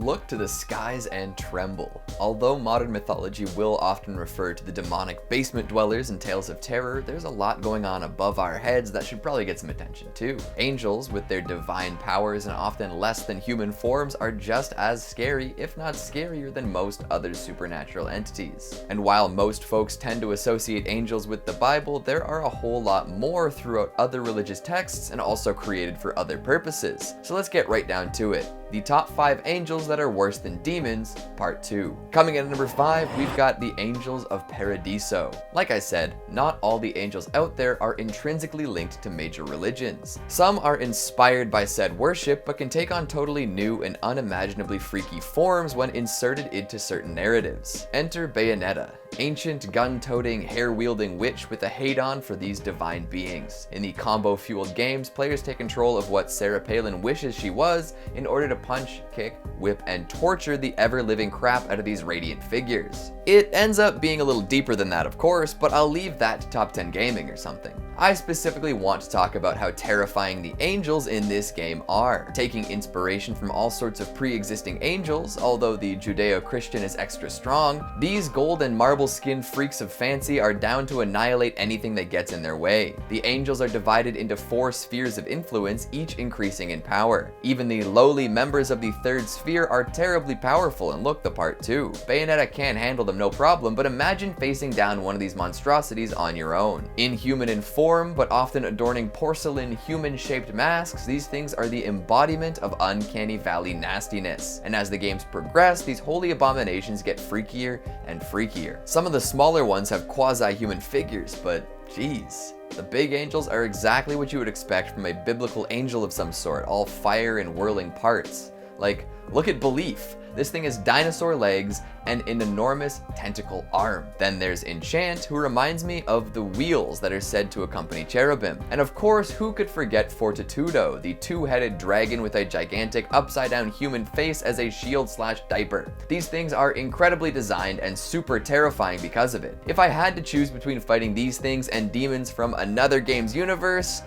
Look to the skies and tremble. Although modern mythology will often refer to the demonic basement dwellers in tales of terror, there's a lot going on above our heads that should probably get some attention too. Angels, with their divine powers and often less than human forms, are just as scary, if not scarier, than most other supernatural entities. And while most folks tend to associate angels with the Bible, there are a whole lot more throughout other religious texts and also created for other purposes. So let's get right down to it. The top 5 angels that are worse than demons, part 2. Coming in at number 5, we've got the angels of Paradiso. Like I said, not all the angels out there are intrinsically linked to major religions. Some are inspired by said worship, but can take on totally new and unimaginably freaky forms when inserted into certain narratives. Enter Bayonetta, ancient gun-toting, hair-wielding witch with a hate-on for these divine beings. In the combo-fueled games, players take control of what Sarah Palin wishes she was in order to punch, kick, whip, and torture the ever-living crap out of these radiant figures. It ends up being a little deeper than that, of course, but I'll leave that to Top 10 Gaming or something. I specifically want to talk about how terrifying the angels in this game are. Taking inspiration from all sorts of pre-existing angels, although the Judeo-Christian is extra strong, these gold and marble-skinned freaks of fancy are down to annihilate anything that gets in their way. The angels are divided into 4 spheres of influence, each increasing in power. Even the lowly members of the 3rd sphere are terribly powerful and look the part too. Bayonetta can handle them no problem, but imagine facing down one of these monstrosities on your own. Inhuman in form, but often adorning porcelain human-shaped masks, these things are the embodiment of uncanny valley nastiness. And as the games progress, these holy abominations get freakier and freakier. Some of the smaller ones have quasi-human figures, but geez. The big angels are exactly what you would expect from a biblical angel of some sort, all fire and whirling parts. Like, look at Belief. This thing has dinosaur legs and an enormous tentacle arm. Then there's Enchant, who reminds me of the wheels that are said to accompany cherubim. And of course, who could forget Fortitudo, the 2-headed dragon with a gigantic upside-down human face as a shield/diaper. These things are incredibly designed and super terrifying because of it. If I had to choose between fighting these things and demons from another game's universe,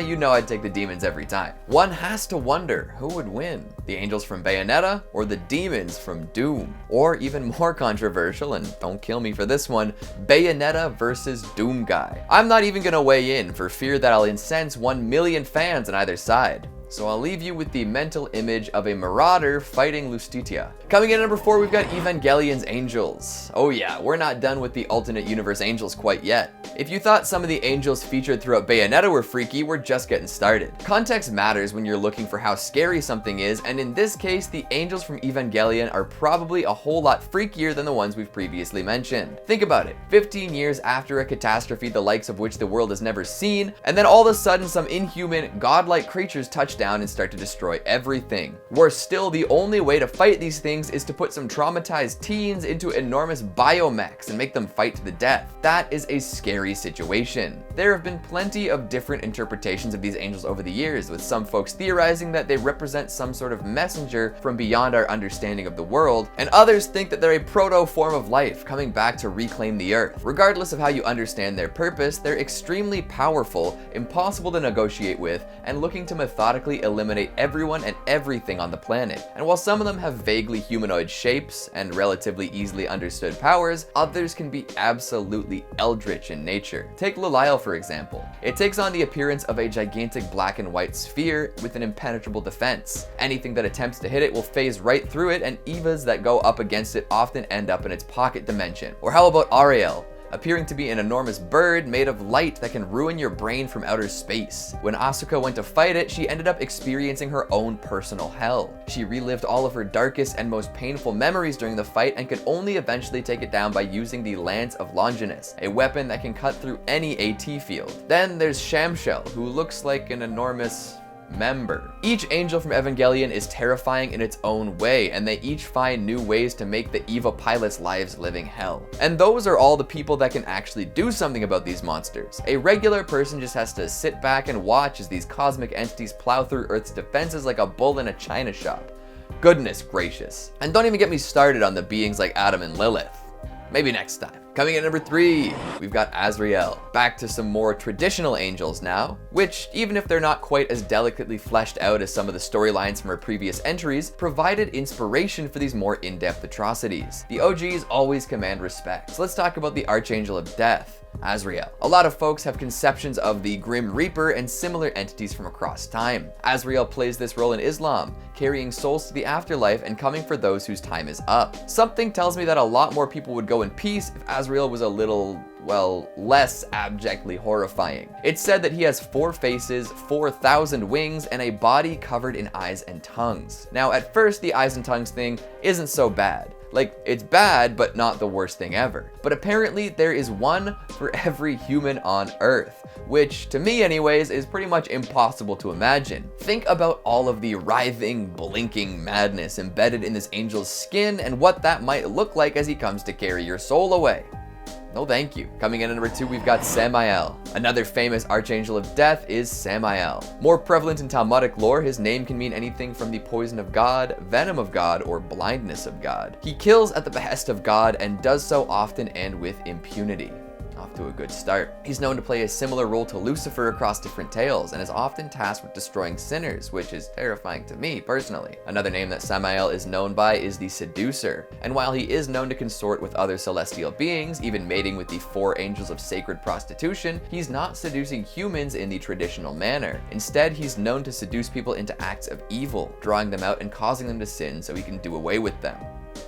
you know I'd take the demons every time. One has to wonder who would win, the angels from Bayonetta or the demons from Doom? Or even more controversial, and don't kill me for this one, Bayonetta versus Doom Guy. I'm not even gonna weigh in for fear that I'll incense 1 million fans on either side. So I'll leave you with the mental image of a marauder fighting Lustitia. Coming in at number 4, we've got Evangelions Angels. Oh yeah, we're not done with the alternate universe angels quite yet. If you thought some of the angels featured throughout Bayonetta were freaky, we're just getting started. Context matters when you're looking for how scary something is, and in this case, the angels from Evangelion are probably a whole lot freakier than the ones we've previously mentioned. Think about it, 15 years after a catastrophe the likes of which the world has never seen, and then all of a sudden some inhuman, godlike creatures touch down and start to destroy everything. Worse still, the only way to fight these things is to put some traumatized teens into enormous biomechs and make them fight to the death. That is a scary situation. There have been plenty of different interpretations of these angels over the years, with some folks theorizing that they represent some sort of messenger from beyond our understanding of the world, and others think that they're a proto-form of life coming back to reclaim the earth. Regardless of how you understand their purpose, they're extremely powerful, impossible to negotiate with, and looking to methodically eliminate everyone and everything on the planet. And while some of them have vaguely humanoid shapes and relatively easily understood powers, others can be absolutely eldritch in nature. Take Lulial for example. It takes on the appearance of a gigantic black and white sphere with an impenetrable defense. Anything that attempts to hit it will phase right through it, and Evas that go up against it often end up in its pocket dimension. Or how about Azrael? Appearing to be an enormous bird made of light that can ruin your brain from outer space. When Asuka went to fight it, she ended up experiencing her own personal hell. She relived all of her darkest and most painful memories during the fight and could only eventually take it down by using the Lance of Longinus, a weapon that can cut through any AT field. Then there's Shamshel, who looks like an enormous member. Each angel from Evangelion is terrifying in its own way, and they each find new ways to make the EVA pilots' lives living hell. And those are all the people that can actually do something about these monsters. A regular person just has to sit back and watch as these cosmic entities plow through Earth's defenses like a bull in a china shop. Goodness gracious. And don't even get me started on the beings like Adam and Lilith. Maybe next time. Coming in at number 3, we've got Azrael. Back to some more traditional angels now, which, even if they're not quite as delicately fleshed out as some of the storylines from our previous entries, provided inspiration for these more in-depth atrocities. The OGs always command respect. So let's talk about the Archangel of Death, Azrael. A lot of folks have conceptions of the Grim Reaper and similar entities from across time. Azrael plays this role in Islam, carrying souls to the afterlife and coming for those whose time is up. Something tells me that a lot more people would go in peace if Azrael was a little, well, less abjectly horrifying. It's said that he has 4 faces, 4,000 wings, and a body covered in eyes and tongues. Now, at first, the eyes and tongues thing isn't so bad. Like, it's bad, but not the worst thing ever. But apparently there is one for every human on Earth, which, to me anyways, is pretty much impossible to imagine. Think about all of the writhing, blinking madness embedded in this angel's skin and what that might look like as he comes to carry your soul away. No thank you. Coming in at number 2, we've got Samael. Another famous Archangel of Death is Samael. More prevalent in Talmudic lore, his name can mean anything from the poison of God, venom of God, or blindness of God. He kills at the behest of God and does so often and with impunity. Off to a good start. He's known to play a similar role to Lucifer across different tales and is often tasked with destroying sinners, which is terrifying to me personally. Another name that Samael is known by is the Seducer, and while he is known to consort with other celestial beings, even mating with the 4 angels of sacred prostitution, he's not seducing humans in the traditional manner. Instead, he's known to seduce people into acts of evil, drawing them out and causing them to sin so he can do away with them.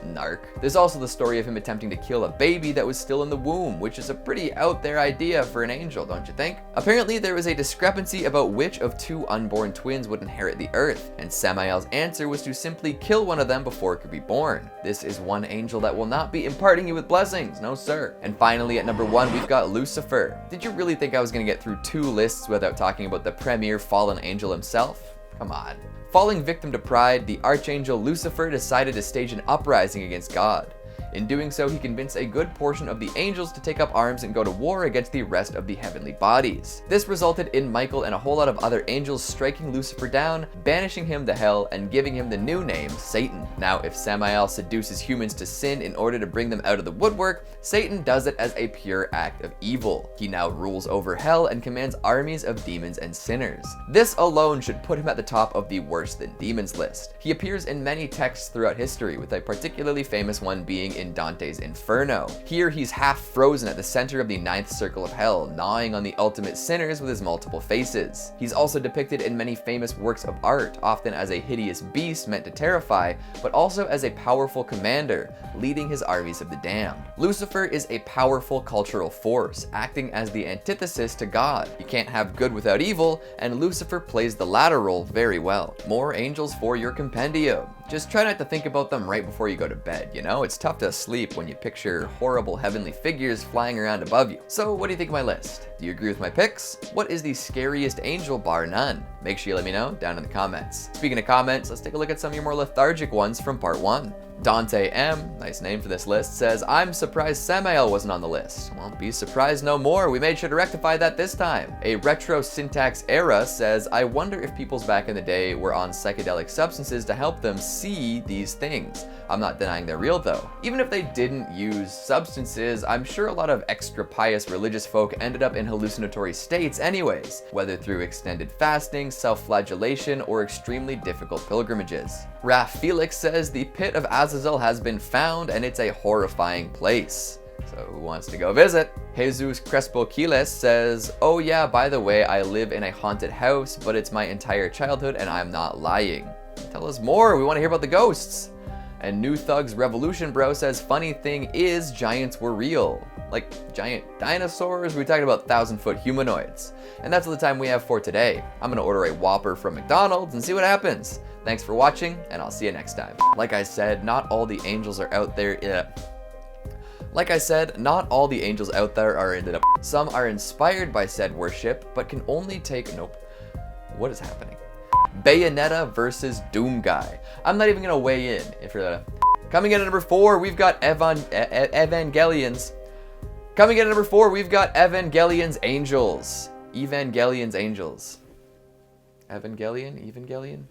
Narc. There's also the story of him attempting to kill a baby that was still in the womb, which is a pretty out there idea for an angel, don't you think? Apparently there was a discrepancy about which of 2 unborn twins would inherit the earth, and Samael's answer was to simply kill one of them before it could be born. This is one angel that will not be imparting you with blessings, no sir. And finally at number 1, we've got Lucifer. Did you really think I was gonna get through 2 lists without talking about the premier fallen angel himself? Come on. Falling victim to pride, the Archangel Lucifer decided to stage an uprising against God. In doing so, he convinced a good portion of the angels to take up arms and go to war against the rest of the heavenly bodies. This resulted in Michael and a whole lot of other angels striking Lucifer down, banishing him to hell, and giving him the new name, Satan. Now, if Samael seduces humans to sin in order to bring them out of the woodwork, Satan does it as a pure act of evil. He now rules over hell and commands armies of demons and sinners. This alone should put him at the top of the worse than demons list. He appears in many texts throughout history, with a particularly famous one being in Dante's Inferno. Here he's half frozen at the center of the 9th circle of hell, gnawing on the ultimate sinners with his multiple faces. He's also depicted in many famous works of art, often as a hideous beast meant to terrify, but also as a powerful commander, leading his armies of the damned. Lucifer is a powerful cultural force, acting as the antithesis to God. You can't have good without evil, and Lucifer plays the latter role very well. More angels for your compendium. Just try not to think about them right before you go to bed, you know? It's tough to sleep when you picture horrible heavenly figures flying around above you. So what do you think of my list? Do you agree with my picks? What is the scariest angel bar none? Make sure you let me know down in the comments. Speaking of comments, let's take a look at some of your more lethargic ones from part 1. Dante M, nice name for this list, says, I'm surprised Samael wasn't on the list. Well, be surprised no more. We made sure to rectify that this time. A retro syntax era says, I wonder if peoples back in the day were on psychedelic substances to help them see these things. I'm not denying they're real though. Even if they didn't use substances, I'm sure a lot of extra pious religious folk ended up in hallucinatory states anyways, whether through extended fasting, self-flagellation, or extremely difficult pilgrimages. Raph Felix says the pit of Azrael has been found and it's a horrifying place. So who wants to go visit? Jesus Crespo Quiles says, oh yeah, by the way, I live in a haunted house, but it's my entire childhood and I'm not lying. Tell us more, we want to hear about the ghosts. And New Thugs Revolution Bro says, funny thing is, giants were real. Like giant dinosaurs? We talking about 1,000-foot humanoids. And that's all the time we have for today. I'm gonna order a Whopper from McDonald's and see what happens. Thanks for watching, and I'll see you next time. Like I said, not all the angels are out there. Like I said, not all the angels out there are ended up. Some are inspired by said worship, but can only take, nope. What is happening? Bayonetta versus Doom Guy. I'm not even gonna weigh in if you're that. Coming in at number 4, we've got Evangelions. Coming in at number 4, we've got Evangelions Angels. Evangelions Angels. Evangelion?